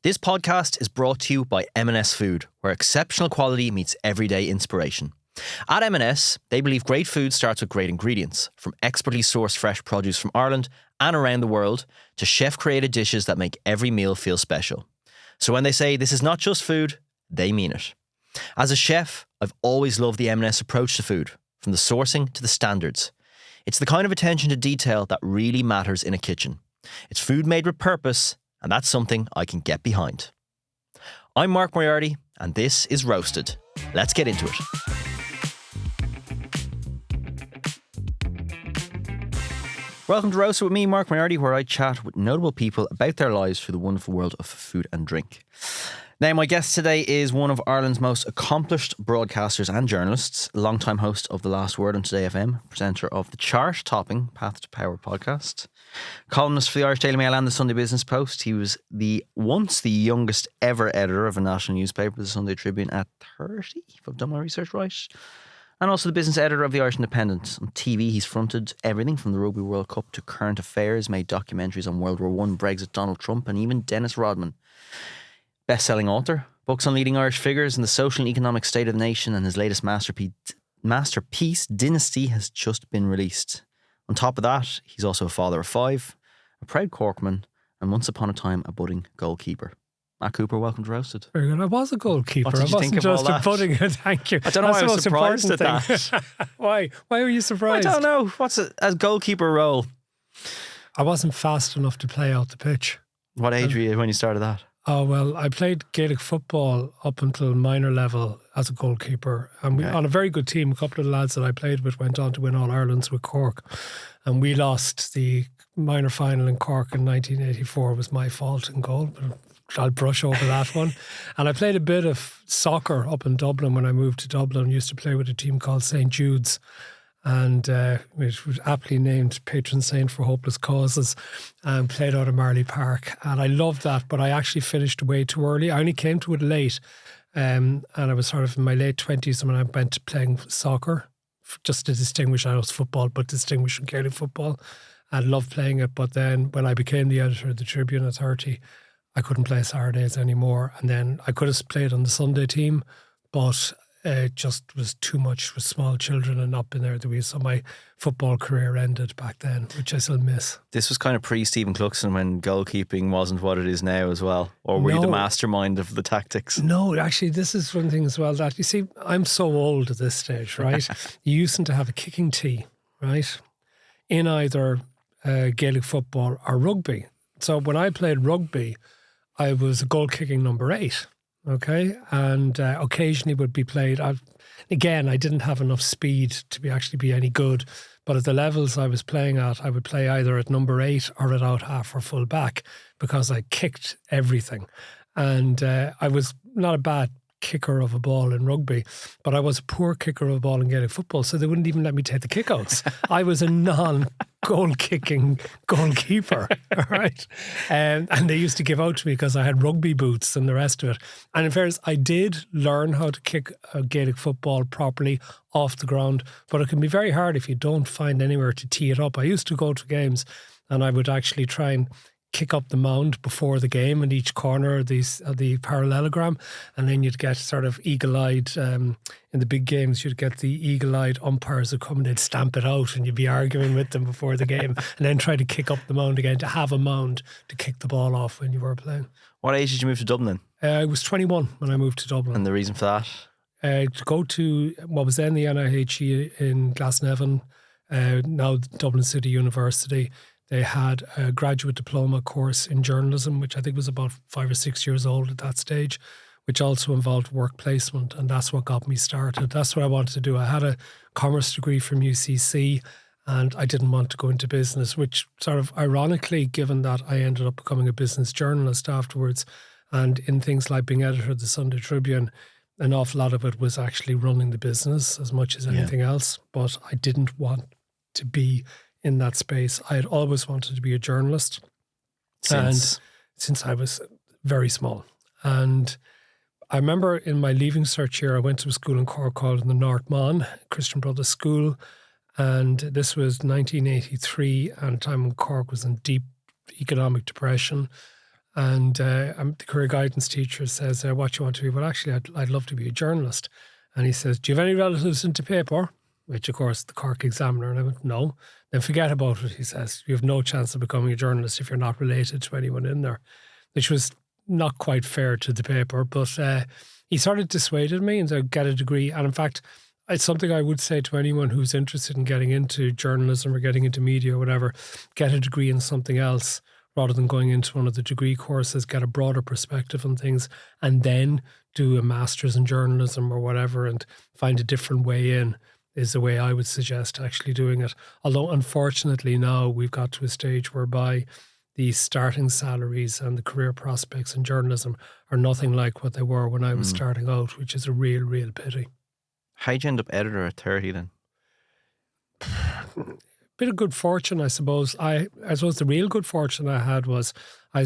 This podcast is brought to you by M&S Food, where exceptional quality meets everyday inspiration. At M&S, they believe great food starts with great ingredients, from expertly sourced fresh produce from Ireland and around the world to chef-created dishes that make every meal feel special. So when they say this is not just food, they mean it. As a chef, I've always loved the M&S approach to food, from the sourcing to the standards. It's the kind of attention to detail that really matters in a kitchen. It's food made with purpose, and that's something I can get behind. I'm Mark Moriarty, and this is Roasted. Let's get into it. Welcome to Roasted with me, Mark Moriarty, where I chat with notable people about their lives through the wonderful world of food and drink. Now, my guest today is one of Ireland's most accomplished broadcasters and journalists, longtime host of The Last Word on Today FM, presenter of the chart-topping Path to Power podcast, columnist for the Irish Daily Mail and the Sunday Business Post. He was once the youngest ever editor of a national newspaper, the Sunday Tribune, at 30, if I've done my research right. And also the business editor of the Irish Independent. On TV, he's fronted everything from the Rugby World Cup to current affairs, made documentaries on World War I, Brexit, Donald Trump, and even Dennis Rodman. Best-selling author, books on leading Irish figures and the social and economic state of the nation, and his latest masterpiece, Dynasty, has just been released. On top of that, he's also a father of 5, a proud Corkman, and once upon a time, a budding goalkeeper. Matt Cooper, welcome to Roasted. Very good. I was a goalkeeper. What did you think of all that? Budding. Thank you. I don't know why I was surprised at that. Why? Why were you surprised? I don't know. What's a goalkeeper role? I wasn't fast enough to play out the pitch. What age were you when you started that? Oh, well, I played Gaelic football up until minor level as a goalkeeper. And we, on a very good team, a couple of the lads that I played with went on to win All-Irelands with Cork. And we lost the minor final in Cork in 1984. It was my fault in goal, but I'll brush over that one. And I played a bit of soccer up in Dublin when I moved to Dublin. I used to play with a team called St. Jude's. And it was aptly named patron saint for hopeless causes, and played out of Marley Park. And I loved that, but I actually finished way too early. I only came to it late, and I was sort of in my late 20s when I went to playing soccer, just to distinguish. I know it's football, but distinguish from Gaelic football. I loved playing it, but then when I became the editor of the Tribune at 30, I couldn't play Saturdays anymore. And then I could have played on the Sunday team, but it just was too much with small children and not been there the way. So my football career ended back then, which I still miss. This was kind of pre-Stephen Cluxton when goalkeeping wasn't what it is now as well. Or were you the mastermind of the tactics? No, actually, this is one thing as well that, you see, I'm so old at this stage, right? You used to have a kicking tee, right? In either Gaelic football or rugby. So when I played rugby, I was a goal kicking number 8. Okay, and occasionally would be played. Again, I didn't have enough speed to actually be any good, but at the levels I was playing at, I would play either at number 8 or at out half or full back because I kicked everything. And I was not a bad kicker of a ball in rugby, but I was a poor kicker of a ball in Gaelic football, so they wouldn't even let me take the kickouts. I was a non-goal kicking goalkeeper, all right? And they used to give out to me because I had rugby boots and the rest of it. And in fairness, I did learn how to kick a Gaelic football properly off the ground, but it can be very hard if you don't find anywhere to tee it up. I used to go to games and I would actually try and kick up the mound before the game in each corner of the parallelogram, and then you'd get sort of eagle-eyed in the big games. You'd get the eagle-eyed umpires who come and they'd stamp it out, and you'd be arguing with them before the game, and then try to kick up the mound again to have a mound to kick the ball off when you were playing. What age did you move to Dublin? I was 21 when I moved to Dublin. And the reason for that? To go to what was then the NIHE in Glasnevin, now Dublin City University. They had a graduate diploma course in journalism, which I think was about 5 or 6 years old at that stage, which also involved work placement. And that's what got me started. That's what I wanted to do. I had a commerce degree from UCC and I didn't want to go into business, which sort of ironically, given that I ended up becoming a business journalist afterwards, and in things like being editor of the Sunday Tribune, an awful lot of it was actually running the business as much as anything else. But I didn't want to be in that space. I had always wanted to be a journalist since I was very small. And I remember in my leaving cert year, I went to a school in Cork called the North Mon, Christian Brothers School. And this was 1983, and time when Cork was in deep economic depression. And the career guidance teacher says, what you want to be? Well, actually, I'd love to be a journalist. And he says, do you have any relatives into paper? Which, of course, the Cork Examiner. And I went, no. Then forget about it, he says. You have no chance of becoming a journalist if you're not related to anyone in there, which was not quite fair to the paper. But he sort of dissuaded me and said, get a degree. And in fact, it's something I would say to anyone who's interested in getting into journalism or getting into media or whatever, get a degree in something else rather than going into one of the degree courses, get a broader perspective on things, and then do a master's in journalism or whatever and find a different way in, is the way I would suggest actually doing it. Although, unfortunately, now we've got to a stage whereby the starting salaries and the career prospects in journalism are nothing like what they were when I was starting out, which is a real, real pity. How'd you end up editor at 30 then? Bit of good fortune, I suppose. I suppose the real good fortune I had was I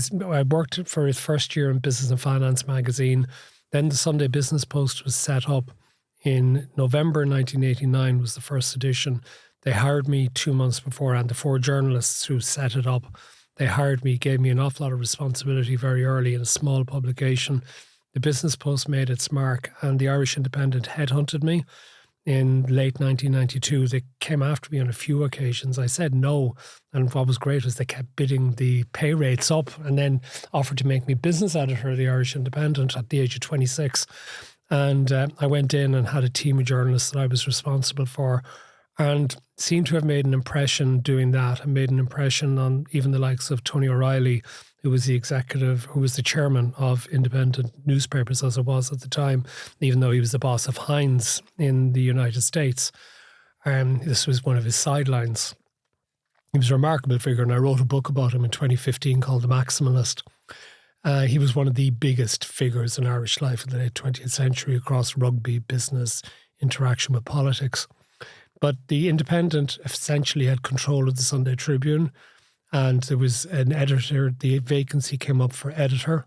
worked for his first year in Business and Finance magazine. Then the Sunday Business Post was set up in November 1989 was the first edition. They hired me 2 months beforehand. The 4 journalists who set it up, they hired me, gave me an awful lot of responsibility very early in a small publication. The Business Post made its mark and the Irish Independent headhunted me. In late 1992, they came after me on a few occasions. I said no. And what was great was they kept bidding the pay rates up and then offered to make me business editor of the Irish Independent at the age of 26. And I went in and had a team of journalists that I was responsible for and seemed to have made an impression doing that and made an impression on even the likes of Tony O'Reilly, who was the chairman of independent newspapers as it was at the time, even though he was the boss of Heinz in the United States. This was one of his sidelines. He was a remarkable figure, and I wrote a book about him in 2015 called The Maximalist. He was one of the biggest figures in Irish life in the late 20th century across rugby, business, interaction with politics. But the Independent essentially had control of the Sunday Tribune, and there was an editor. The vacancy came up for editor,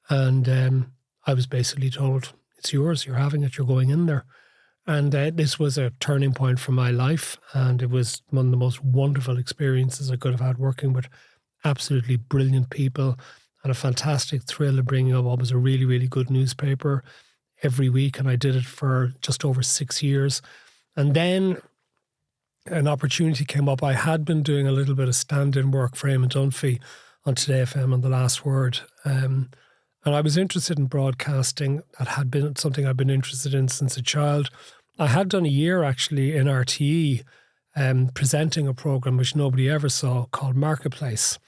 and I was basically told, it's yours, you're having it, you're going in there. And this was a turning point for my life, and it was one of the most wonderful experiences I could have had working with absolutely brilliant people and a fantastic thrill of bringing up what was a really, really good newspaper every week. And I did it for just over 6 years. And then an opportunity came up. I had been doing a little bit of stand-in work for Eamon Dunphy on Today FM on The Last Word. And I was interested in broadcasting. That had been something I've been interested in since a child. I had done a year actually in RTE presenting a programme which nobody ever saw called Marketplace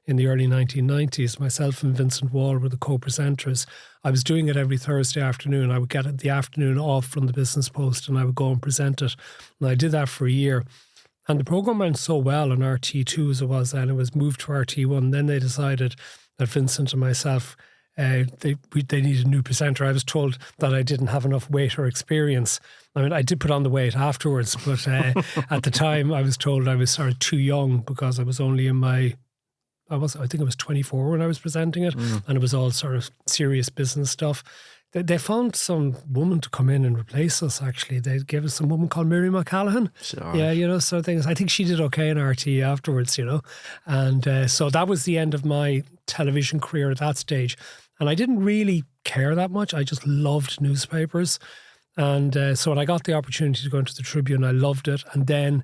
in the early 1990s. Myself and Vincent Wall were the co-presenters. I was doing it every Thursday afternoon. I would get the afternoon off from the Business Post and I would go and present it. And I did that for a year. And the programme went so well on RT2 as it was then. It was moved to RT1. Then they decided that Vincent and myself, they needed a new presenter. I was told that I didn't have enough weight or experience. I mean, I did put on the weight afterwards, but at the time I was told I was sort of too young because I was only in my... I think I was 24 when I was presenting it, and it was all sort of serious business stuff. They found some woman to come in and replace us, actually. They gave us some woman called Miriam O'Callaghan. Sure. Yeah, so things. I think she did okay in RT afterwards, And so that was the end of my television career at that stage. And I didn't really care that much. I just loved newspapers. And so when I got the opportunity to go into the Tribune, I loved it. And then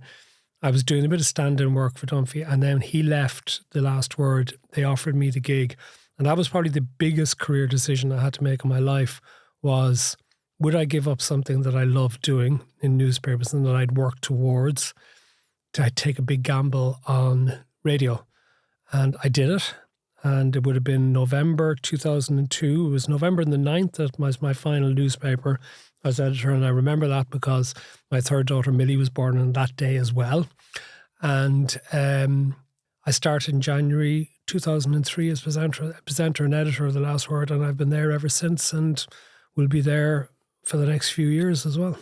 I was doing a bit of stand-in work for Dunphy, and then he left The Last Word. They offered me the gig. And that was probably the biggest career decision I had to make in my life was, would I give up something that I loved doing in newspapers and that I'd worked towards to take a big gamble on radio? And I did it. And it would have been November 2002. It was November the 9th that was my final newspaper as editor. And I remember that because my third daughter, Millie, was born on that day as well. And I started in January 2003 as presenter and editor of The Last Word. And I've been there ever since and will be there for the next few years as well.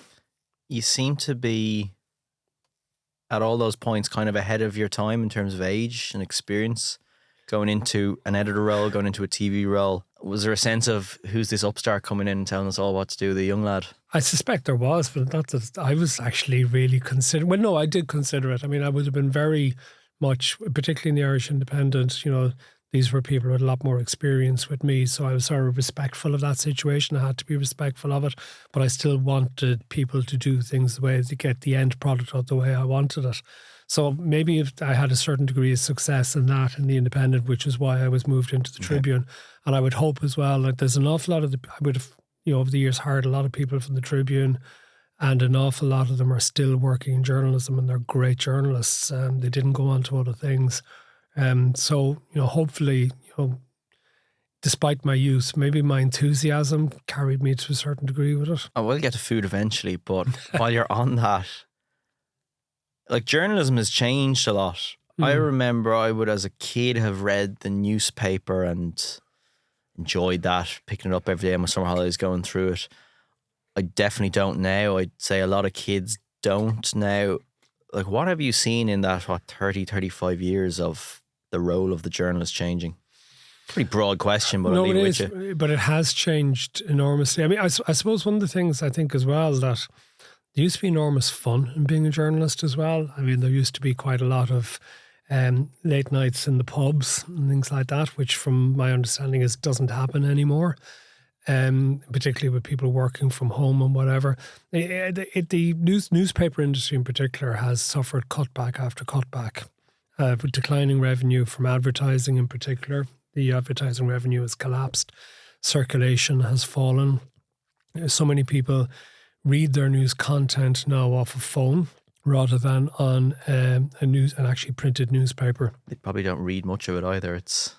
You seem to be, at all those points, kind of ahead of your time in terms of age and experience. Going into an editor role, going into a TV role. Was there a sense of who's this upstart coming in and telling us all what to do, the young lad? I suspect there was, but not that I was actually really considering. Well, no, I did consider it. I mean, I would have been very much, particularly in the Irish Independent, These were people with a lot more experience with me, so I was sort of respectful of that situation. I had to be respectful of it, but I still wanted people to do things the way to get the end product out the way I wanted it. So maybe if I had a certain degree of success in that in the Independent, which is why I was moved into the Tribune. And I would hope as well, like there's an awful lot of I would have, over the years hired a lot of people from the Tribune, and an awful lot of them are still working in journalism, and they're great journalists. They didn't go on to other things. So, hopefully, despite my youth, maybe my enthusiasm carried me to a certain degree with it. I will get to food eventually, but while you're on that, like journalism has changed a lot. I remember I would, as a kid, have read the newspaper and enjoyed that, picking it up every day on my summer holidays, going through it. I definitely don't now. I'd say a lot of kids don't now. Like, what have you seen in that, 30, 35 years of the role of the journalist changing? Pretty broad question, but I'll leave it with you. But it has changed enormously. I mean, I suppose one of the things I think as well that there used to be enormous fun in being a journalist as well. I mean, there used to be quite a lot of late nights in the pubs and things like that, which from my understanding doesn't happen anymore. Particularly with people working from home and whatever. The newspaper industry in particular has suffered cutback after cutback, with declining revenue from advertising in particular. The advertising revenue has collapsed. Circulation has fallen. So many people read their news content now off a phone rather than on an actually printed newspaper. They probably don't read much of it either. It's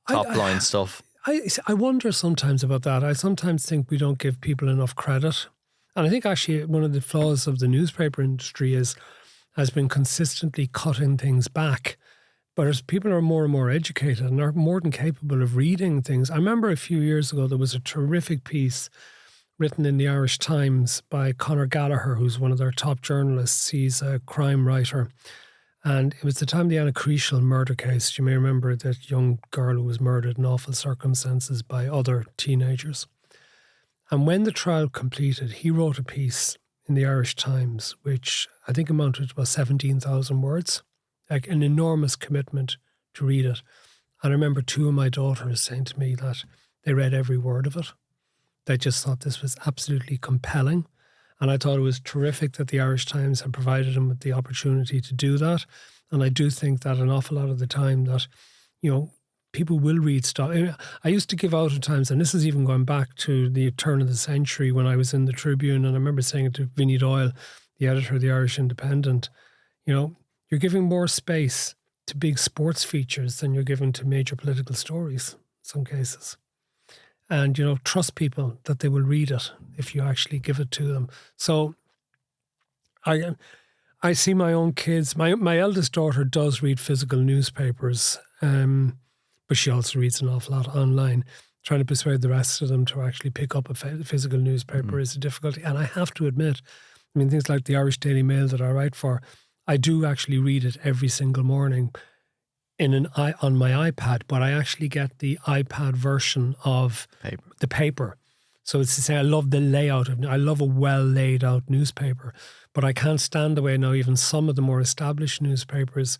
top line stuff. I wonder sometimes about that. I sometimes think we don't give people enough credit. And I think actually one of the flaws of the newspaper industry has been consistently cutting things back. But as people are more and more educated and are more than capable of reading things. I remember a few years ago there was a terrific piece written in the Irish Times by Conor Gallagher, who's one of their top journalists. He's a crime writer. And it was the time of the Anna Creeshall murder case. You may remember that young girl who was murdered in awful circumstances by other teenagers. And when the trial completed, he wrote a piece in the Irish Times, which I think amounted to about 17,000 words, like an enormous commitment to read it. And I remember two of my daughters saying to me that they read every word of it. They just thought this was absolutely compelling. And I thought it was terrific that the Irish Times had provided him with the opportunity to do that. And I do think that an awful lot of the time that, people will read stuff. I used to give out at times, and this is even going back to the turn of the century when I was in the Tribune, and I remember saying it to Vinnie Doyle, the editor of the Irish Independent, you're giving more space to big sports features than you're giving to major political stories in some cases. And, trust people that they will read it if you actually give it to them. So I see my own kids. My eldest daughter does read physical newspapers, but she also reads an awful lot online. Trying to persuade the rest of them to actually pick up a physical newspaper is a difficulty. And I have to admit, things like the Irish Daily Mail that I write for, I do actually read it every single morning on my iPad, but I actually get the iPad version of the paper. So it's to say I love the layout I love a well laid out newspaper, but I can't stand the way now even some of the more established newspapers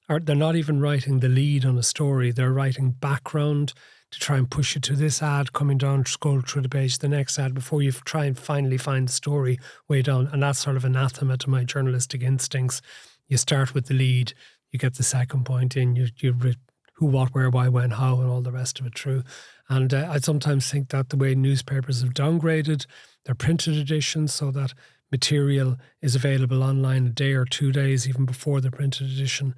they're not even writing the lead on a story. They're writing background to try and push you to this ad coming down, scroll through the page, the next ad before you try and finally find the story way down. And that's sort of anathema to my journalistic instincts. You start with the lead, you get the second point in, you read who, what, where, why, when, how, and all the rest of it through. And I sometimes think that the way newspapers have downgraded their printed editions so that material is available online a day or 2 days even before the printed edition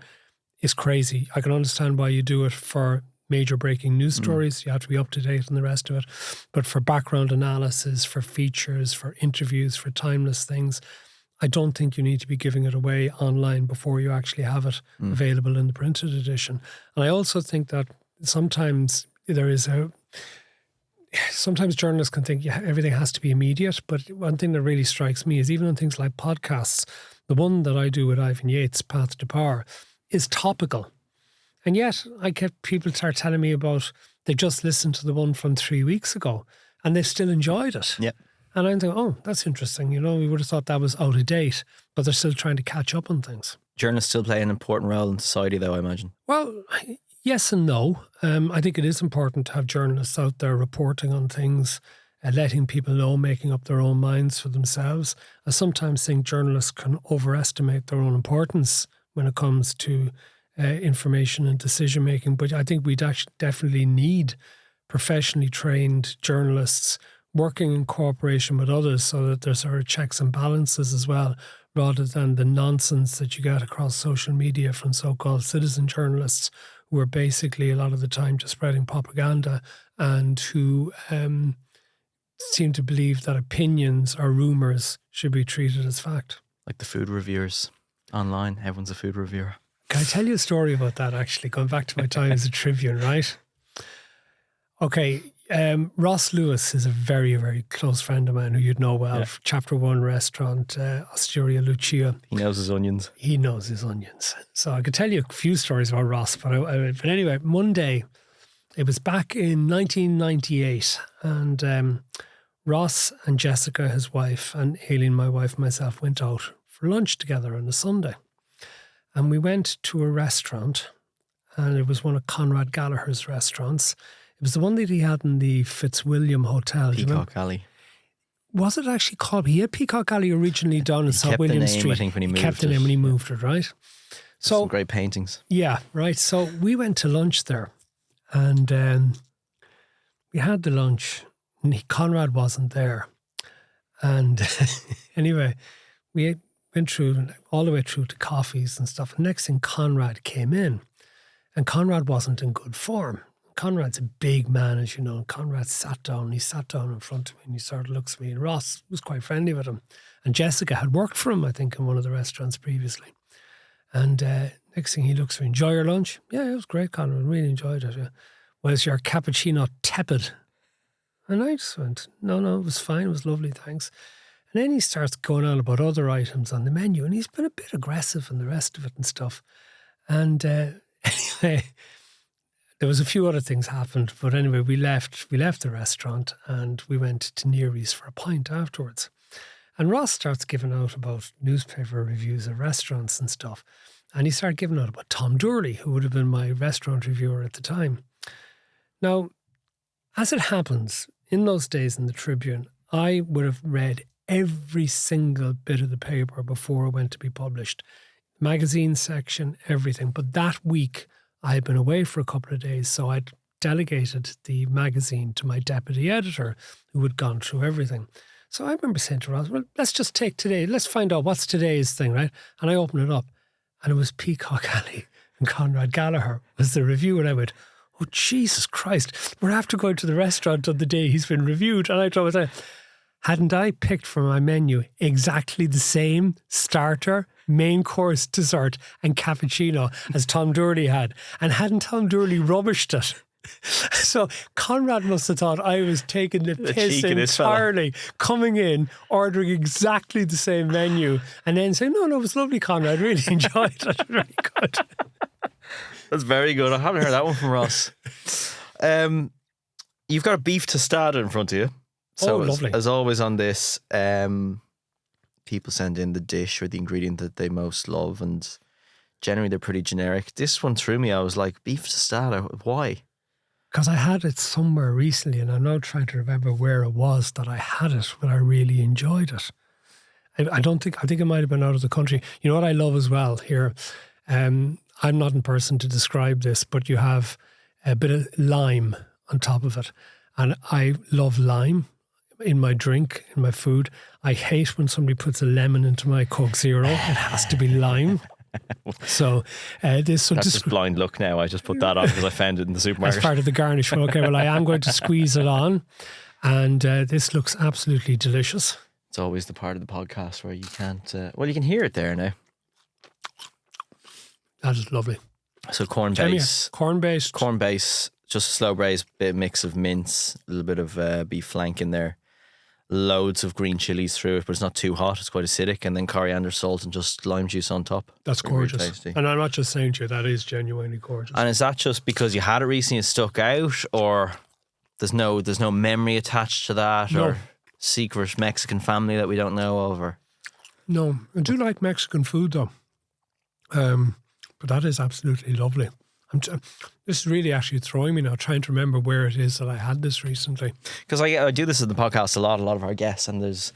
is crazy. I can understand why you do it for major breaking news stories. You have to be up to date and the rest of it. But for background analysis, for features, for interviews, for timeless things, I don't think you need to be giving it away online before you actually have it available in the printed edition. And I also think that sometimes sometimes journalists can think everything has to be immediate. But one thing that really strikes me is even on things like podcasts, the one that I do with Ivan Yates, Path to Power, is topical. And yet I get people start telling me about they just listened to the one from 3 weeks ago and they've still enjoyed it. Yeah. And I'm thinking, oh, that's interesting. We would have thought that was out of date, but they're still trying to catch up on things. Journalists still play an important role in society though, I imagine. Well, Yes and no. I think it is important to have journalists out there reporting on things, letting people know, making up their own minds for themselves. I sometimes think journalists can overestimate their own importance when it comes to information and decision making. But I think we'd actually definitely need professionally trained journalists working in cooperation with others so that there's sort of checks and balances as well, rather than the nonsense that you get across social media from so-called citizen journalists who are basically a lot of the time just spreading propaganda and who seem to believe that opinions or rumours should be treated as fact. Like the food reviewers online. Everyone's a food reviewer. Can I tell you a story about that, actually, going back to my time as a Tribune, right? Okay, Ross Lewis is a very, very close friend of mine who you'd know well. Yeah. Chapter 1 restaurant, Osteria Lucia. He knows his onions. He knows his onions. So I could tell you a few stories about Ross, but anyway, one day, it was back in 1998, and Ross and Jessica, his wife, and Aileen, my wife, and myself went out for lunch together on a Sunday. And we went to a restaurant, and it was one of Conrad Gallagher's restaurants. It was the one that he had in the Fitzwilliam Hotel. Peacock Alley. Was it actually called? He had Peacock Alley originally down in South William Street. I think, when he moved. He kept the name when he moved it, right? So some great paintings. Yeah, right. So we went to lunch there, and we had the lunch, and Conrad wasn't there. And anyway, we went through all the way through to coffees and stuff. And next thing, Conrad came in, and Conrad wasn't in good form. Conrad's a big man, as you know. And Conrad sat down. He sat down in front of me, and he sort of looks at me. And Ross was quite friendly with him. And Jessica had worked for him, I think, in one of the restaurants previously. And next thing, he looks at me, enjoy your lunch? Yeah, it was great, Conrad. Really enjoyed it. Yeah. Was your cappuccino tepid? And I just went, no, it was fine. It was lovely, thanks. And then he starts going on about other items on the menu, and he's been a bit aggressive and the rest of it and stuff. And anyway, there was a few other things happened, but anyway, we left the restaurant and we went to Neary's for a pint afterwards. And Ross starts giving out about newspaper reviews of restaurants and stuff. And he started giving out about Tom Durley, who would have been my restaurant reviewer at the time. Now, as it happens, in those days in the Tribune, I would have read every single bit of the paper before it went to be published. Magazine section, everything. But that week, I had been away for a couple of days, so I'd delegated the magazine to my deputy editor, who had gone through everything. So I remember saying to Ross, well, let's just take today. Let's find out what's today's thing, right? And I opened it up, and it was Peacock Alley, and Conrad Gallagher was the review. And I went, oh, Jesus Christ, we're after going to the restaurant on the day he's been reviewed. And I thought, hadn't I picked from my menu exactly the same starter, main course, dessert and cappuccino as Tom Durley had? And hadn't Tom Durley rubbished it? So Conrad must have thought I was taking the piss entirely, coming in, ordering exactly the same menu, and then saying, no, it was lovely, Conrad. Really enjoyed it. Very good. That's very good. I haven't heard that one from Ross. You've got a beef tostada in front of you. So lovely. As always on this, people send in the dish or the ingredient that they most love, and generally they're pretty generic. This one threw me. I was like, beef tostada, why? Because I had it somewhere recently, and I'm now trying to remember where it was that I had it, but I really enjoyed it. I think it might have been out of the country. You know what I love as well here? I'm not in person to describe this, but you have a bit of lime on top of it. And I love lime in my drink, in my food. I hate when somebody puts a lemon into my Coke Zero. It has to be lime. So that's just blind luck now. I just put that on because I found it in the supermarket. As part of the garnish. Well, okay, well, I am going to squeeze it on, and this looks absolutely delicious. It's always the part of the podcast where you can't. Well, you can hear it there now. That is lovely. So corn base, just a slow braise, bit of mix of mince, a little bit of beef flank in there. Loads of green chilies through it, but it's not too hot. It's quite acidic, and then coriander, salt, and just lime juice on top. That's gorgeous. And I'm not just saying to you, that is genuinely gorgeous. And is that just because you had it recently, it stuck out, or there's no memory attached to that, or secret Mexican family that we don't know of? Or no, I do like Mexican food though, but that is absolutely lovely. This is really actually throwing me now, trying to remember where it is that I had this recently. Because I do this in the podcast a lot of our guests, and there's,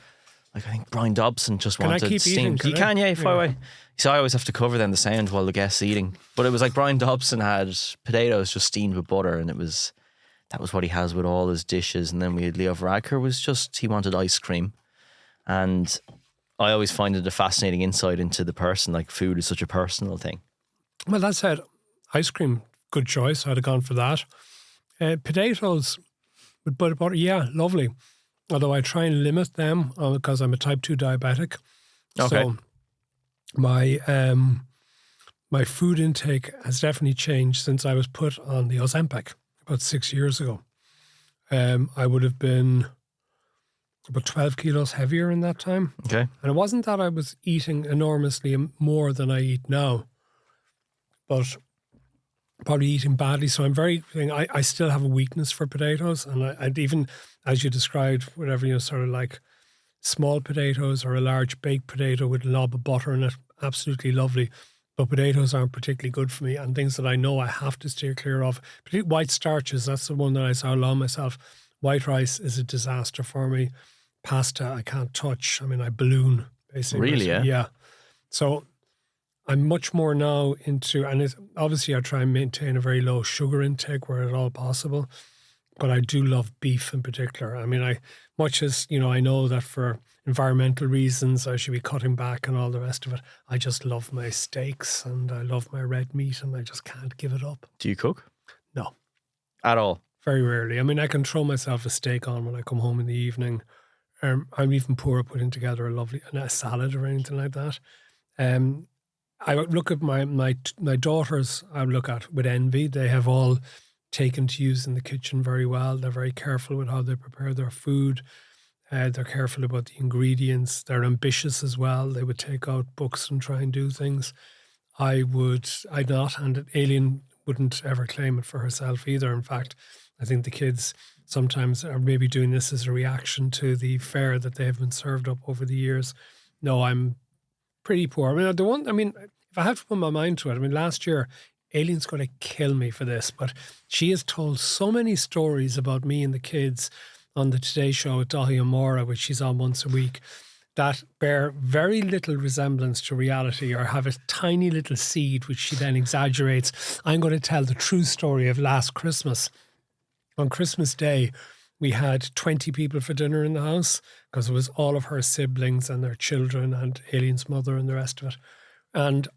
like, I think Brian Dobson just Can I wanted keep eating? steamed. You can, yeah, far away. So I always have to cover then the sound while the guest's eating. But it was like Brian Dobson had potatoes just steamed with butter, and that was what he has with all his dishes. And then we had Leo Varadkar he wanted ice cream. And I always find it a fascinating insight into the person. Like, food is such a personal thing. Well, that said, ice cream, good choice. I'd have gone for that. Potatoes with butter, yeah, lovely. Although I try and limit them because I'm a type 2 diabetic. Okay. So my food intake has definitely changed since I was put on the Ozempic about 6 years ago. I would have been about 12 kilos heavier in that time. Okay. And it wasn't that I was eating enormously more than I eat now, but probably eating badly. So I still have a weakness for potatoes. And I'd even, as you described, whatever, sort of like small potatoes or a large baked potato with a lob of butter in it, absolutely lovely. But potatoes aren't particularly good for me, and things that I know I have to steer clear of. Particularly white starches, that's the one that I saw along myself. White rice is a disaster for me. Pasta, I can't touch. I mean, I balloon, basically. Really, yeah? Yeah. So I'm much more now into, and obviously I try and maintain a very low sugar intake where at all possible, but I do love beef in particular. I mean, much as, I know that for environmental reasons I should be cutting back and all the rest of it, I just love my steaks and I love my red meat and I just can't give it up. Do you cook? No. At all? Very rarely. I mean, I can throw myself a steak on when I come home in the evening. I'm even poor at putting together a salad or anything like that. I look at my daughters, I look at with envy. They have all taken to using the kitchen very well. They're very careful with how they prepare their food. They're careful about the ingredients. They're ambitious as well. They would take out books and try and do things. I'd not, and Aileen wouldn't ever claim it for herself either. In fact, I think the kids sometimes are maybe doing this as a reaction to the fare that they have been served up over the years. No, I'm pretty poor. I mean, if I have to put my mind to it, last year, Aileen's going to kill me for this, but she has told so many stories about me and the kids on the Today Show with Dahi and Maura, which she's on once a week, that bear very little resemblance to reality or have a tiny little seed, which she then exaggerates. I'm going to tell the true story of last Christmas. On Christmas Day, we had 20 people for dinner in the house because it was all of her siblings and their children and Aileen's mother and the rest of it. And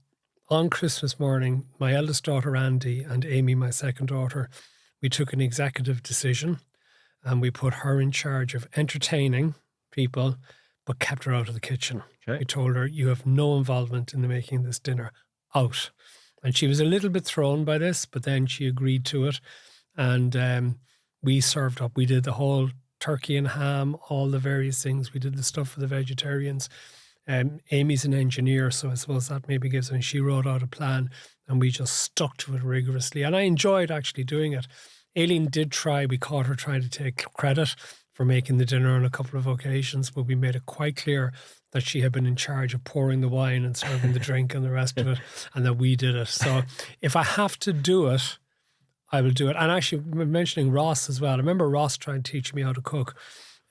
on Christmas morning, my eldest daughter, Andy, and Amy, my second daughter, we took an executive decision and we put her in charge of entertaining people, but kept her out of the kitchen. Okay. We told her, you have no involvement in the making of this dinner, out. And she was a little bit thrown by this, but then she agreed to it. And we served up, we did the whole turkey and ham, all the various things. We did the stuff for the vegetarians. Amy's an engineer, so I suppose that maybe gives her, and she wrote out a plan and we just stuck to it rigorously. And I enjoyed actually doing it. Aileen did try, we caught her trying to take credit for making the dinner on a couple of occasions, but we made it quite clear that she had been in charge of pouring the wine and serving the drink and the rest of it, and that we did it. So if I have to do it, I will do it. And actually, mentioning Ross as well, I remember Ross trying to teach me how to cook.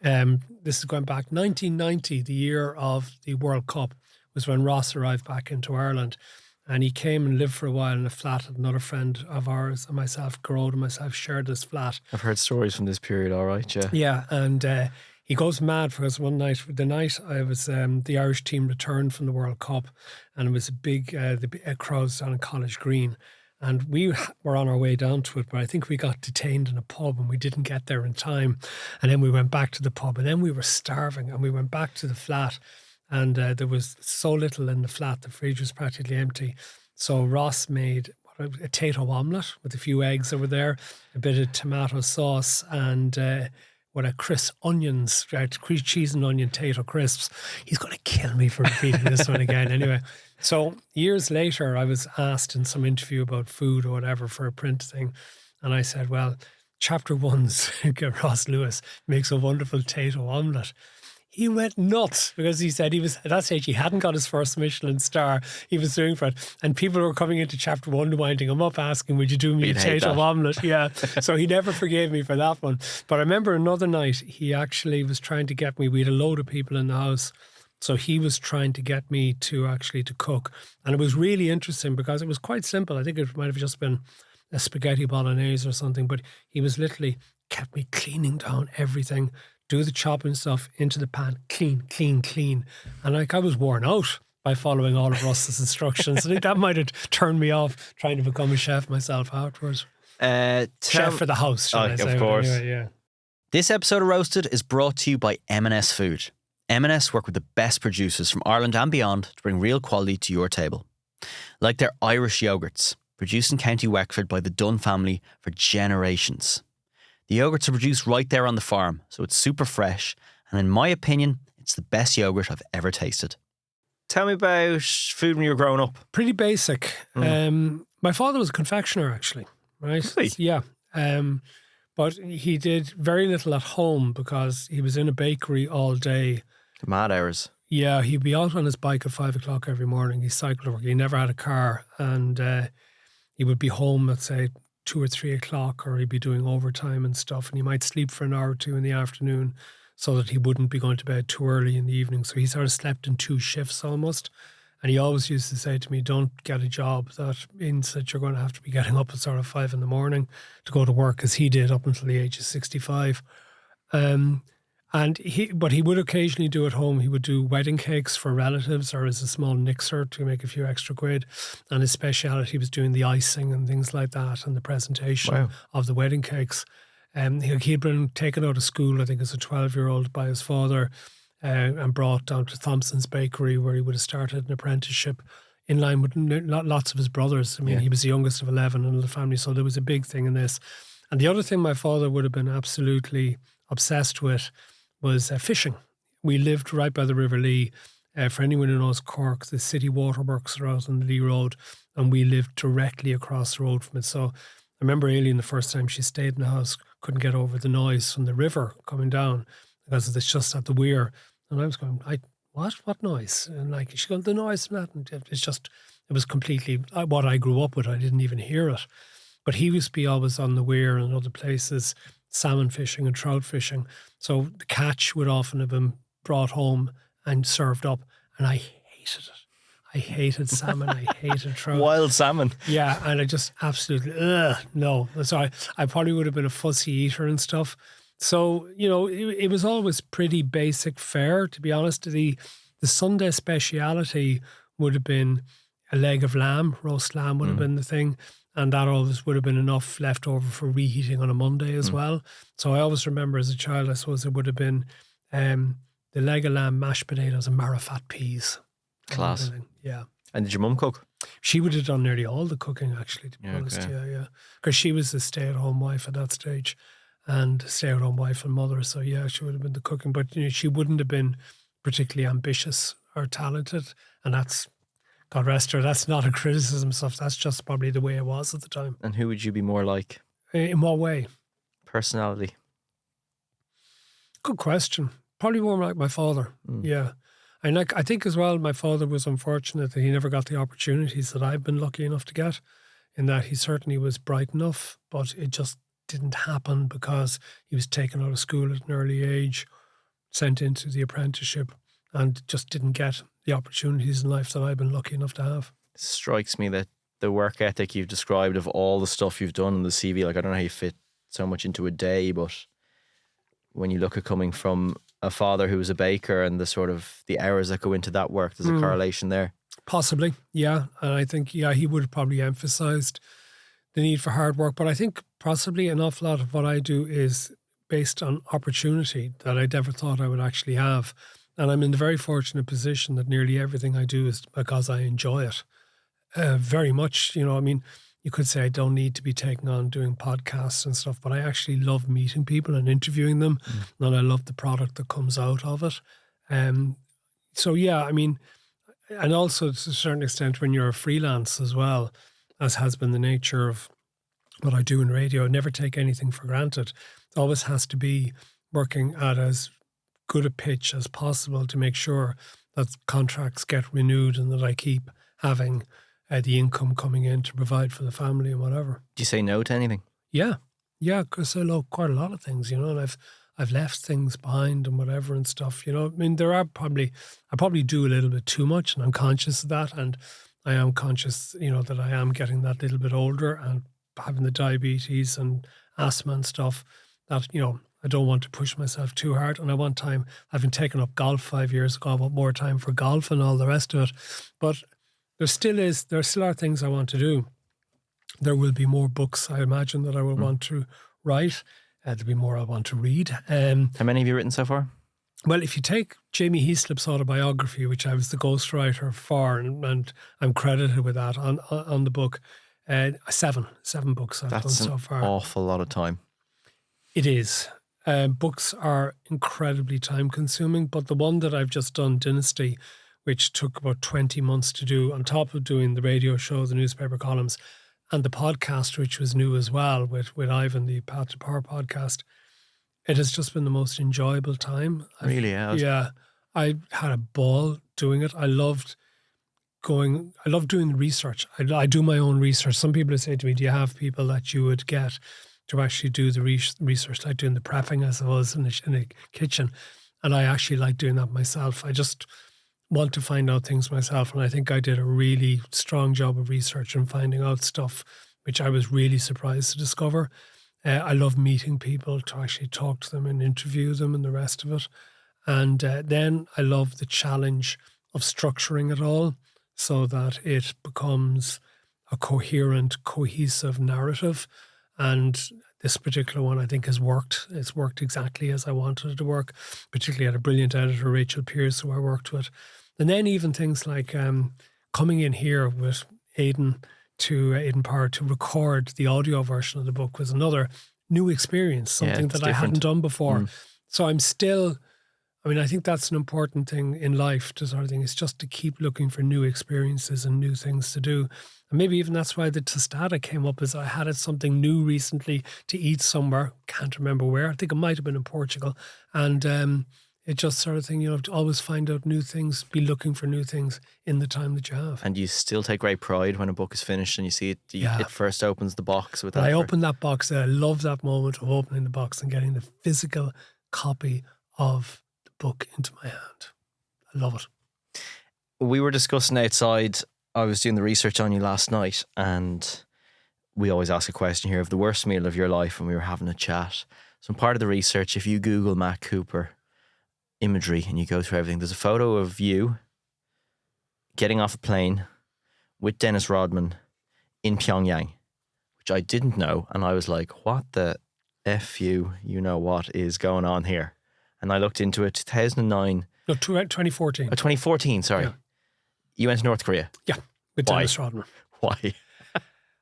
This is going back 1990, the year of the World Cup, was when Ross arrived back into Ireland. And he came and lived for a while in a flat. Another friend of ours and myself, Garode and myself, shared this flat. I've heard stories from this period, all right, yeah. Yeah, and he goes mad because one night, the night I was, the Irish team returned from the World Cup, and it was a big, the crowds down in College Green. And we were on our way down to it, but I think we got detained in a pub and we didn't get there in time. And then we went back to the pub, and then we were starving, and we went back to the flat, and there was so little in the flat, the fridge was practically empty. So Ross made a potato omelette with a few eggs that were there, a bit of tomato sauce, and crisp onions, cheese and onion tato crisps. He's going to kill me for repeating this one again anyway. So years later, I was asked in some interview about food or whatever for a print thing. And I said, well, chapter 1's Ross Lewis makes a wonderful tato omelette. He went nuts because he said he was, at that stage, he hadn't got his first Michelin star. He was doing for it. And people were coming into chapter 1, winding him up, asking, would you do me a potato omelette? Yeah. So he never forgave me for that one. But I remember another night, he actually was trying to get me, we had a load of people in the house. So he was trying to get me to cook. And it was really interesting because it was quite simple. I think it might have just been a spaghetti bolognese or something. But he was literally kept me cleaning down everything, do the chopping stuff into the pan, clean. And I was worn out by following all of Russ's instructions. I think that might have turned me off trying to become a chef myself afterwards. Chef for the house, shall I say. Of course. Anyway, yeah. This episode of Roasted is brought to you by M&S Food. M&S work with the best producers from Ireland and beyond to bring real quality to your table. Like their Irish yogurts, produced in County Wexford by the Dunn family for generations. The yogurts are produced right there on the farm, so it's super fresh, and in my opinion, it's the best yogurt I've ever tasted. Tell me about food when you were growing up. Pretty basic. My father was a confectioner, actually. Right? Really? Yeah. But he did very little at home because he was in a bakery all day. Mad hours. Yeah, he'd be out on his bike at 5 o'clock every morning. He cycled to work. He never had a car, and he would be home at, say, 2 or 3 o'clock, or he'd be doing overtime and stuff, and he might sleep for an hour or two in the afternoon so that he wouldn't be going to bed too early in the evening. So he sort of slept in 2 shifts almost. And he always used to say to me, don't get a job that means that you're going to have to be getting up at sort of 5 in the morning to go to work, as he did up until the age of 65. But he would occasionally do at home. He would do wedding cakes for relatives or as a small mixer to make a few extra quid. And his speciality was doing the icing and things like that and the presentation of the wedding cakes. He'd been taken out of school, I think, as a 12-year-old by his father and brought down to Thompson's Bakery, where he would have started an apprenticeship in line with lots of his brothers. I mean, he was the youngest of 11 in the family, so there was a big thing in this. And the other thing my father would have been absolutely obsessed with was fishing. We lived right by the River Lee. For anyone who knows Cork, the city waterworks are out on the Lee Road, and we lived directly across the road from it. So I remember Aileen, the first time she stayed in the house, couldn't get over the noise from the river coming down because it's just at the weir. And I was going, what noise? And she's going, the noise from that. And it was completely what I grew up with. I didn't even hear it. But he used to be always on the weir and other places, salmon fishing and trout fishing. So the catch would often have been brought home and served up. And I hated it. I hated salmon. I hated trout. Wild salmon. Yeah. And I just absolutely, no. So I probably would have been a fussy eater and stuff. So, it was always pretty basic fare, to be honest. The Sunday speciality would have been a leg of lamb, roast lamb would have been the thing. And that always would have been enough left over for reheating on a Monday as well. So I always remember as a child, I suppose it would have been the leg of lamb, mashed potatoes and marrowfat peas. Class. Yeah. And did your mum cook? She would have done nearly all the cooking, actually, to be honest. Yeah. Because she was a stay-at-home wife at that stage. And stay-at-home wife and mother. So, yeah, she would have been the cooking. But, she wouldn't have been particularly ambitious or talented. And that's, God rest her, that's not a criticism stuff. That's just probably the way it was at the time. And who would you be more like? In what way? Personality. Good question. Probably more like my father. Yeah. And I think as well, my father was unfortunate that he never got the opportunities that I've been lucky enough to get. In that he certainly was bright enough, but it just didn't happen because he was taken out of school at an early age, sent into the apprenticeship, and just didn't get the opportunities in life that I've been lucky enough to have. It strikes me that the work ethic you've described of all the stuff you've done in the CV, I don't know how you fit so much into a day, but when you look at coming from a father who was a baker and the hours that go into that work, there's a correlation there. Possibly, yeah. And I think, he would have probably emphasised the need for hard work. But I think possibly an awful lot of what I do is based on opportunity that I never thought I would actually have. And I'm in the very fortunate position that nearly everything I do is because I enjoy it very much. You could say I don't need to be taken on doing podcasts and stuff, but I actually love meeting people and interviewing them. And I love the product that comes out of it. And also to a certain extent when you're a freelance as well, as has been the nature of what I do in radio, I never take anything for granted. It always has to be working at as good a pitch as possible to make sure that contracts get renewed and that I keep having the income coming in to provide for the family and whatever. Do you say no to anything? Yeah, because I love quite a lot of things, and I've left things behind and whatever and stuff. I mean, I probably do a little bit too much, and I'm conscious of that, and I am conscious, that I am getting that little bit older and having the diabetes and asthma and stuff. That I don't want to push myself too hard, and I want time. I've been taking up golf 5 years ago. I want more time for golf and all the rest of it, but there still are things I want to do. There will be more books, I imagine, that I will want to write. There'll be more I want to read. How many have you written so far? Well, if you take Jamie Heaslip's autobiography, which I was the ghostwriter for, and I'm credited with that on the book, 7 books I've done so far. That's an awful lot of time. It is. Books are incredibly time consuming, but the one that I've just done, Dynasty, which took about 20 months to do, on top of doing the radio show, the newspaper columns, and the podcast, which was new as well, with Ivan, the Path to Power podcast, it has just been the most enjoyable time. Really has. Yeah. I had a ball doing it. I loved doing the research. I do my own research. Some people say to me, do you have people that you would get to actually do the research, like doing the prepping, I suppose, in the kitchen? And I actually like doing that myself. I just want to find out things myself. And I think I did a really strong job of research and finding out stuff, which I was really surprised to discover. I love meeting people, to actually talk to them and interview them and the rest of it. And then I love the challenge of structuring it all so that it becomes a coherent, cohesive narrative. And this particular one, I think, has worked. It's worked exactly as I wanted it to work. Particularly, I had a brilliant editor, Rachel Pierce, who I worked with. And then even things like coming in here with Aidan Power to record the audio version of the book was another new experience, something that I hadn't done before. So I'm still, I think that's an important thing in life, to sort of thing, is just to keep looking for new experiences and new things to do. And maybe even that's why the tostada came up, is I had something new recently to eat somewhere, can't remember where, I think it might have been in Portugal, and it just sort of thing, to always find out new things, be looking for new things in the time that you have. And you still take great pride when a book is finished and you see it, it first opens the box with that. I opened that box, I love that moment of opening the box and getting the physical copy of the book into my hand. I love it. We were discussing outside, I was doing the research on you last night, and we always ask a question here of the worst meal of your life, and we were having a chat. So part of the research, if you Google Matt Cooper imagery and you go through everything, there's a photo of you getting off a plane with Dennis Rodman in Pyongyang, which I didn't know, and I was like, what the F you know what is going on here? And I looked into it. 2009, no, 2014. 2014, sorry. Yeah. You went to North Korea. Yeah, with Dennis Rodman. Why?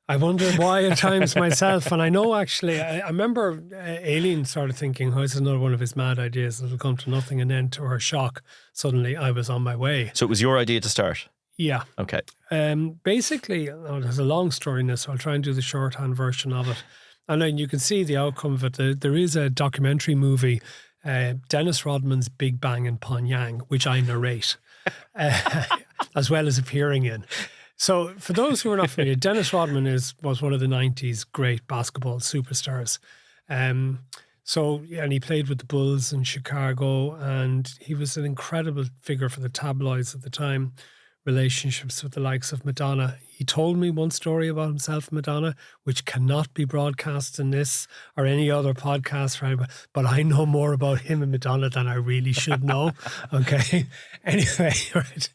I wonder why at times myself. And I know, actually, I remember Aileen started thinking, this is another one of his mad ideas. It'll come to nothing. And then, to her shock, suddenly I was on my way. So it was your idea to start? Yeah. Okay. Basically, there's a long story in this, so I'll try and do the shorthand version of it. And then you can see the outcome of it. There is a documentary movie, Dennis Rodman's Big Bang in Pyongyang, which I narrate, as well as appearing in. So for those who are not familiar, Dennis Rodman was one of the 90s great basketball superstars. And he played with the Bulls in Chicago, and he was an incredible figure for the tabloids at the time, relationships with the likes of Madonna. He told me one story about himself and Madonna, which cannot be broadcast in this or any other podcast, right? But I know more about him and Madonna than I really should know. Okay. Anyway, right.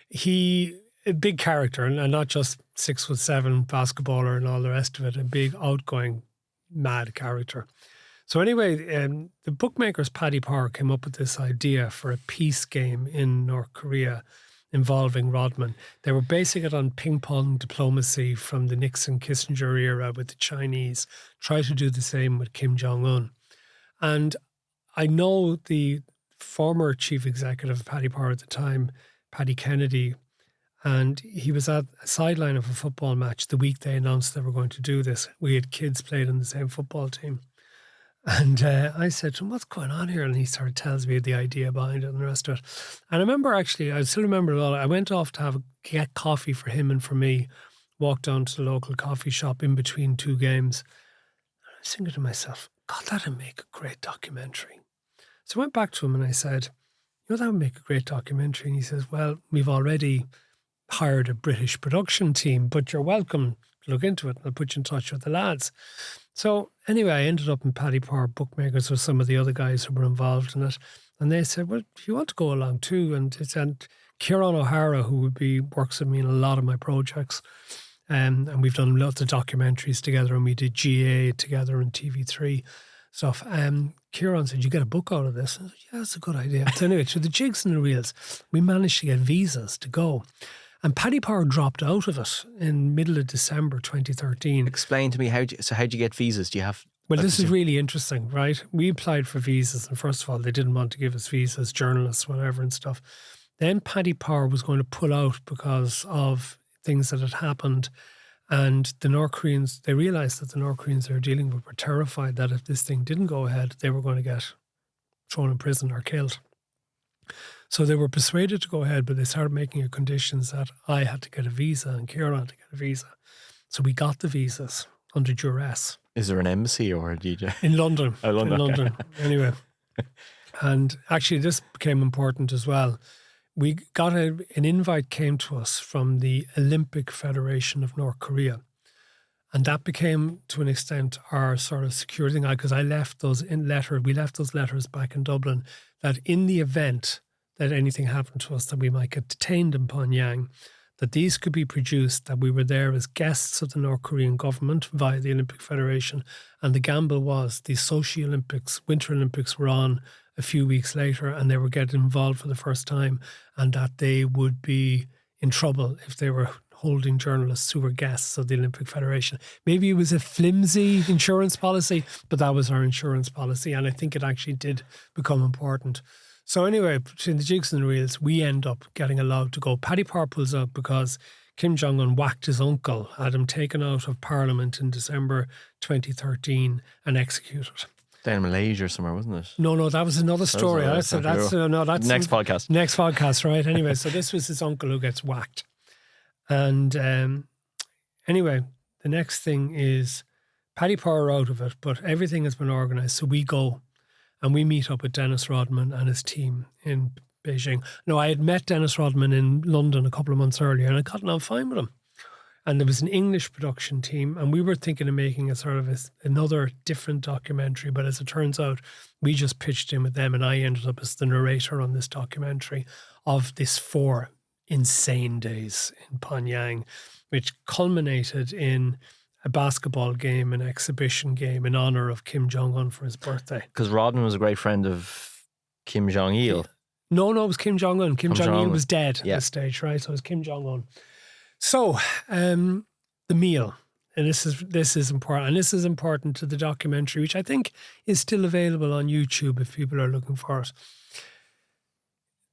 He... a big character, and not just 6'7" basketballer and all the rest of it, a big outgoing mad character. So anyway, the bookmakers Paddy Power came up with this idea for a peace game in North Korea involving Rodman. They were basing it on ping pong diplomacy from the Nixon-Kissinger era with the Chinese, try to do the same with Kim Jong-un. And I know the former chief executive of Paddy Power at the time, Paddy Kennedy, and he was at a sideline of a football match the week they announced they were going to do this. We had kids played on the same football team. And I said to him, what's going on here? And he sort of tells me the idea behind it and the rest of it. And I remember actually, I still remember it all. I went off to get coffee for him and for me, walked down to the local coffee shop in between two games. And I was thinking to myself, God, that'd make a great documentary. So I went back to him and I said, that would make a great documentary. And he says, well, we've already hired a British production team, but you're welcome to look into it. I'll put you in touch with the lads. So anyway, I ended up in Paddy Power Bookmakers with some of the other guys who were involved in it. And they said, well, if you want to go along too. And Kieran O'Hara, who works with me in a lot of my projects. And we've done lots of documentaries together, and we did GA together and TV3 stuff. Kieran said, you get a book out of this? I said, yeah, that's a good idea. So anyway, through the jigs and the reels, we managed to get visas to go. And Paddy Power dropped out of it in middle of December 2013. Explain to me, how'd you get visas? Do you have... Well, this is really interesting, right? We applied for visas, and first of all, they didn't want to give us visas, journalists, whatever and stuff. Then Paddy Power was going to pull out because of things that had happened. And the North Koreans, they realised that the North Koreans they were dealing with were terrified that if this thing didn't go ahead, they were going to get thrown in prison or killed. So they were persuaded to go ahead, but they started making it conditions that I had to get a visa and Kieran had to get a visa. So we got the visas under duress. Is there an embassy or do you... In London. Oh, London. In London. Anyway. And actually this became important as well. We got an invite came to us from the Olympic Federation of North Korea. And that became, to an extent, our sort of security thing. Because we left those letters back in Dublin, that in the event that anything happened to us, that we might get detained in Pyongyang, that these could be produced, that we were there as guests of the North Korean government via the Olympic Federation. And the gamble was the Sochi Olympics, Winter Olympics were on a few weeks later, and they were getting involved for the first time, and that they would be in trouble if they were holding journalists who were guests of the Olympic Federation. Maybe it was a flimsy insurance policy, but that was our insurance policy, and I think it actually did become important. So anyway, between the jigs and the reels, we end up getting allowed to go. Paddy Power pulls up because Kim Jong-un whacked his uncle, had him taken out of Parliament in December 2013 and executed. Down in Malaysia or somewhere, wasn't it? No, that was another story. That's next podcast. Next podcast, right? Anyway, so this was his uncle who gets whacked. And anyway, the next thing is Paddy Power out of it, but everything has been organised. So we go and we meet up with Dennis Rodman and his team in Beijing. No, I had met Dennis Rodman in London a couple of months earlier and I got on fine with him. And there was an English production team and we were thinking of making a sort of another different documentary. But as it turns out, we just pitched in with them and I ended up as the narrator on this documentary of this 4 insane days in Pyongyang, which culminated in a basketball game, an exhibition game in honour of Kim Jong-un for his birthday. Because Rodman was a great friend of Kim Jong-il. No, it was Kim Jong-un. Kim Jong-il was dead at this stage, right? So it was Kim Jong-un. So, the meal, and this is important, and this is important to the documentary, which I think is still available on YouTube if people are looking for it.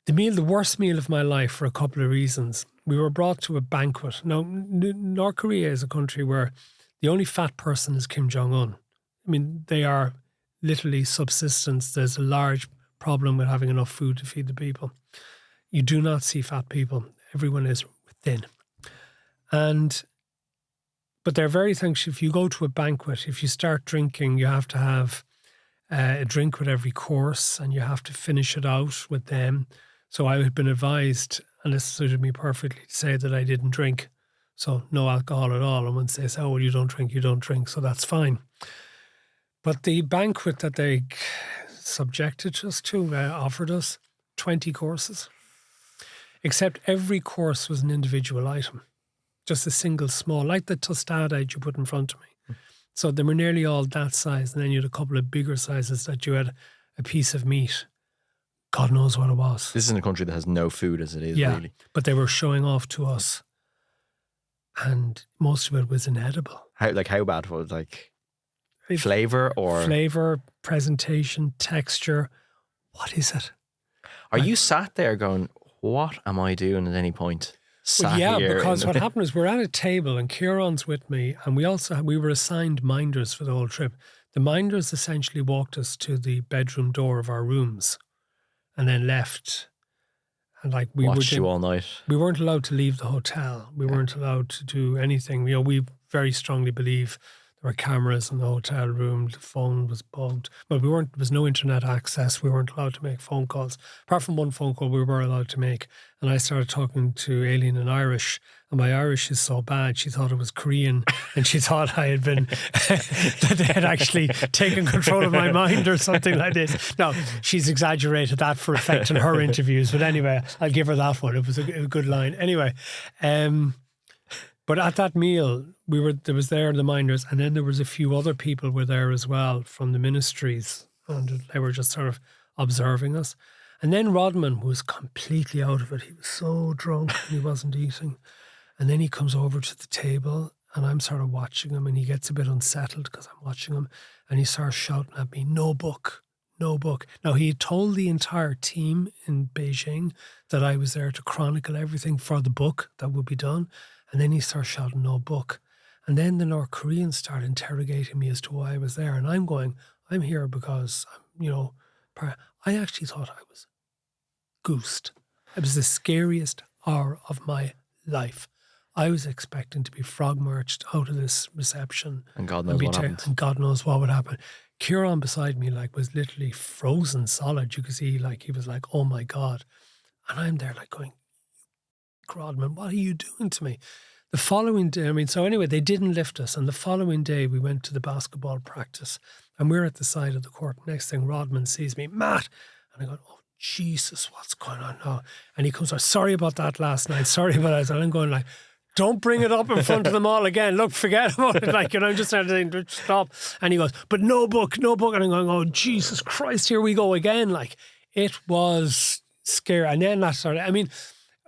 The worst meal of my life for a couple of reasons. We were brought to a banquet. Now, North Korea is a country where the only fat person is Kim Jong-un. I mean, they are literally subsistence. There's a large problem with having enough food to feed the people. You do not see fat people. Everyone is thin. But they're very thankful. If you go to a banquet, if you start drinking, you have to have a drink with every course and you have to finish it out with them. So I had been advised, and this suited me perfectly, to say that I didn't drink. So no alcohol at all. And once they say, oh, well, you don't drink. So that's fine. But the banquet that they subjected us to, offered us 20 courses. Except every course was an individual item. Just a single small, like the tostada you put in front of me. So they were nearly all that size. And then you had a couple of bigger sizes that you had a piece of meat. God knows what it was. This is in a country that has no food as it is, really. But they were showing off to us. And most of it was inedible. How bad was it? Like flavour or? Flavour, presentation, texture. What is it? Are you sat there going, what am I doing at any point? Because what happened is we're at a table and Kieran's with me and we were assigned minders for the whole trip. The minders essentially walked us to the bedroom door of our rooms and then left. And like Watched you all night. We weren't allowed to leave the hotel. We weren't allowed to do anything. You know, we very strongly believe there were cameras in the hotel room. The phone was bugged. Well, there was no internet access. We weren't allowed to make phone calls. Apart from one phone call we were allowed to make. And I started talking to Aileen in Irish. And my Irish is so bad, she thought it was Korean. And she thought I had been, that they had actually taken control of my mind or something like this. No, she's exaggerated that for effect in her interviews. But anyway, I'll give her that one. It was a good line. Anyway, but at that meal, there was the minders, and then there was a few other people were there as well from the ministries, and they were just sort of observing us. And then Rodman was completely out of it. He was so drunk and he wasn't eating. And then he comes over to the table and I'm sort of watching him, and he gets a bit unsettled because I'm watching him, and he starts shouting at me, "No book, no book." Now, he had told the entire team in Beijing that I was there to chronicle everything for the book that would be done. And then he starts shouting, "No book." And then the North Koreans start interrogating me as to why I was there. And I'm going, I'm here because, I actually thought I was goosed. It was the scariest hour of my life. I was expecting to be frog marched out of this reception. And God knows what happened. And God knows what would happen. Kieran beside me was literally frozen solid. You could see he was like, oh my God. And I'm there going, Rodman, what are you doing to me? The following day, so anyway, they didn't lift us. And the following day, we went to the basketball practice. And we're at the side of the court. Next thing, Rodman sees me, "Matt." And I go, "Oh, Jesus, what's going on now?" And he comes, "Sorry about that last night. Sorry about that." And I'm going "Don't bring it up in front of them all again. Look, forget about it." I'm just saying, "Stop." And he goes, "But no book, no book." And I'm going, "Oh, Jesus Christ, here we go again." It was scary. And then that started,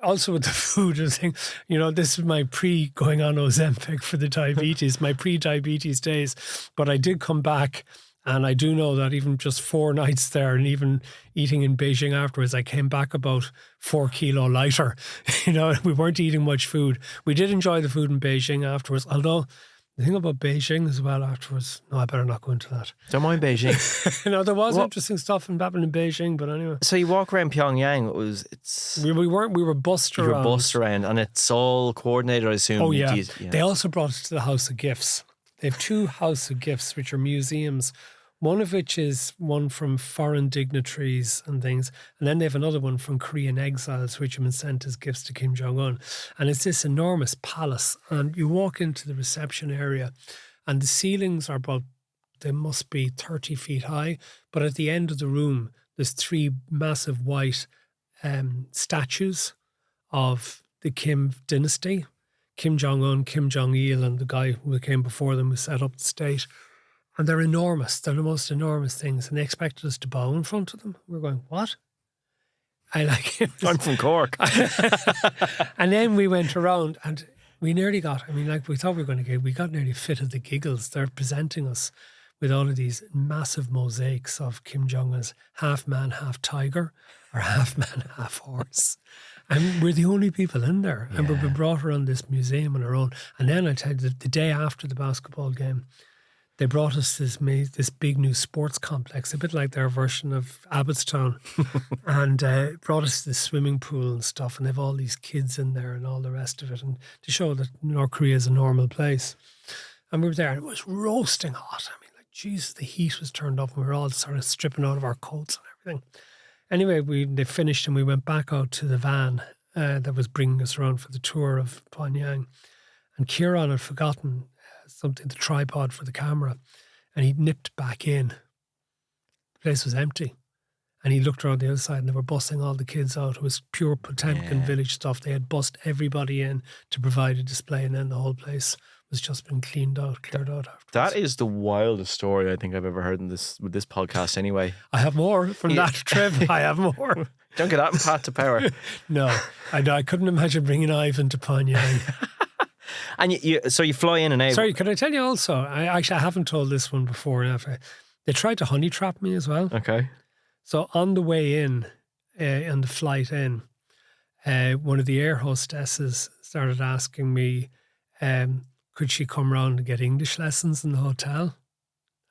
also with the food thing, this is my going on Ozempic for the diabetes, my pre-diabetes days. But I did come back, and I do know that even just 4 nights there, and even eating in Beijing afterwards, I came back about 4 kilo lighter. We weren't eating much food. We did enjoy the food in Beijing afterwards, although the thing about Beijing as well afterwards, no, I better not go into that. Don't mind Beijing. There was interesting stuff happening in Beijing, but anyway. So you walk around Pyongyang, we were bussed around. You were bussed around, and it's all coordinated, I assume. Oh, yeah. They also brought us to the House of Gifts. They have 2 House of Gifts, which are museums. One of which is one from foreign dignitaries and things. And then they have another one from Korean exiles, which have been sent as gifts to Kim Jong-un. And it's this enormous palace. And you walk into the reception area, and the ceilings are they must be 30 feet high. But at the end of the room, there's 3 massive white statues of the Kim dynasty. Kim Jong-un, Kim Jong-il, and the guy who came before them who set up the state. And they're enormous. They're the most enormous things. And they expected us to bow in front of them. We're going, what? I'm from Cork. And then we went around, and we nearly got, we thought we were going to we got nearly fit of the giggles. They're presenting us with all of these massive mosaics of Kim Jong-un's half man, half tiger, or half man, half horse. And we're the only people in there. Yeah. And we brought around this museum on our own. And then I tell you, the day after the basketball game, they brought us this big new sports complex, a bit like their version of Abbottstown, and brought us to the swimming pool and stuff. And they have all these kids in there and all the rest of it, and to show that North Korea is a normal place. And we were there, and it was roasting hot. Jesus, the heat was turned up, and we were all sort of stripping out of our coats and everything. Anyway, they finished, and we went back out to the van that was bringing us around for the tour of Pyongyang. And Kieran had forgotten the tripod for the camera, and he nipped back in. The place was empty, and he looked around the other side, and they were bussing all the kids out. It was pure Potemkin village stuff. They had bussed everybody in to provide a display, and then the whole place was just been cleared out afterwards. That is the wildest story I think I've ever heard with this podcast anyway. I have more from that trip. I have more. Don't get that in Pat to power. No, I couldn't imagine bringing Ivan to Pyongyang. And so you fly in and out. Sorry, can I tell you also? I haven't told this one before. They tried to honey trap me as well. Okay. So on the way in, on the flight in, one of the air hostesses started asking me, could she come round and get English lessons in the hotel?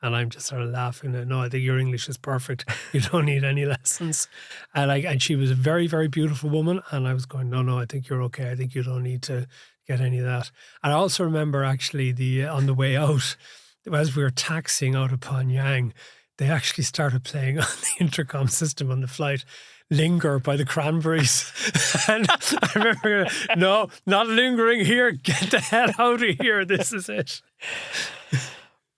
And I'm just sort of laughing. No, I think your English is perfect. You don't need any lessons. And she was a very, very beautiful woman. And I was going, no, I think you're okay. I think you don't need to get any of that. And I also remember actually on the way out, as we were taxiing out of Pyongyang, they actually started playing on the intercom system on the flight, Linger by the Cranberries. And I remember going, no, not lingering here. Get the hell out of here. This is it.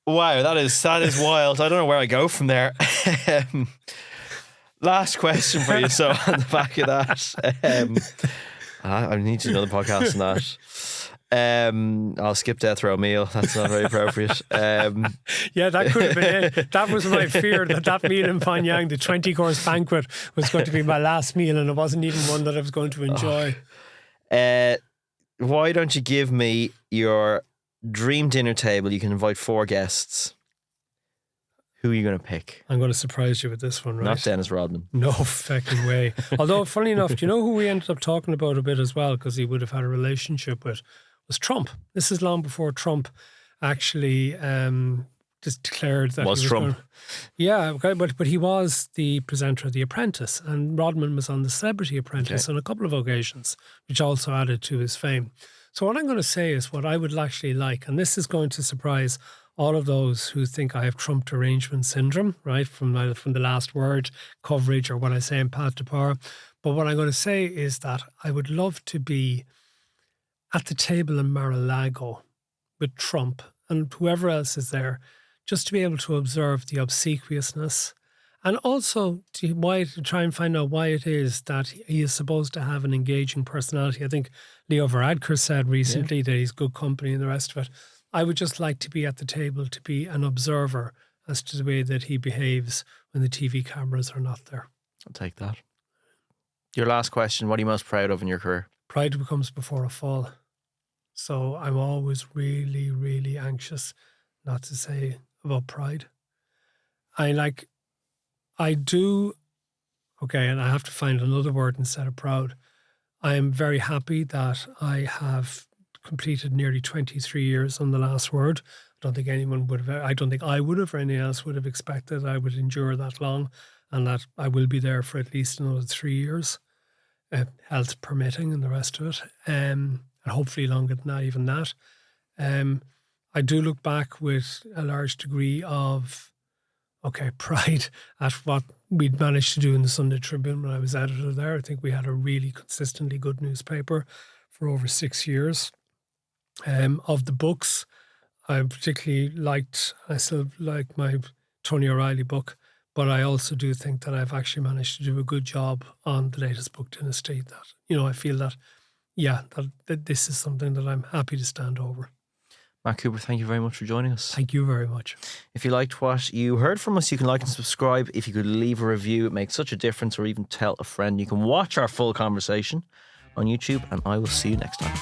Wow, that is wild. I don't know where I go from there. Last question for you. So on the back of that, I need to do another podcast on that. I'll skip Death Row Meal. That's not very appropriate. Yeah, that could have been it. That was my fear, that meal in Pyongyang, the 20-course banquet, was going to be my last meal, and it wasn't even one that I was going to enjoy. Why don't you give me your dream dinner table? You can invite 4 guests. Who are you going to pick? I'm going to surprise you with this one, right? Not Dennis Rodman. No fucking way. Although, funny enough, do you know who we ended up talking about a bit as well, because he would have had a relationship with, was Trump. This is long before Trump actually just declared that was he was Trump. Yeah, but he was the presenter of The Apprentice, and Rodman was on The Celebrity Apprentice on a couple of occasions, which also added to his fame. So what I'm going to say is what I would actually like, and this is going to surprise all of those who think I have Trump derangement syndrome, right, from the last word coverage or what I say in Path to Power. But what I'm going to say is that I would love to be at the table in Mar-a-Lago with Trump and whoever else is there, just to be able to observe the obsequiousness and also to try and find out why it is that he is supposed to have an engaging personality. I think Leo Varadkar said recently that he's good company and the rest of it. I would just like to be at the table, to be an observer as to the way that he behaves when the TV cameras are not there. I'll take that. Your last question, what are you most proud of in your career? Pride comes before a fall. So I'm always really, really anxious not to say about pride. I do, okay, and I have to find another word instead of proud. I am very happy that I have completed nearly 23 years on the last word. I don't think I would have, or anyone else would have expected I would endure that long, and that I will be there for at least another 3 years, health permitting and the rest of it, and hopefully longer than that, even that. I do look back with a large degree of, pride at what we'd managed to do in the Sunday Tribune when I was editor there. I think we had a really consistently good newspaper for over 6 years. Of the books, I particularly I still like my Tony O'Reilly book, but I also do think that I've actually managed to do a good job on the latest book, Dynasty, that, I feel that, that this is something that I'm happy to stand over. Matt Cooper, thank you very much for joining us. Thank you very much. If you liked what you heard from us, you can like and subscribe. If you could leave a review, it makes such a difference, or even tell a friend. You can watch our full conversation on YouTube, and I will see you next time.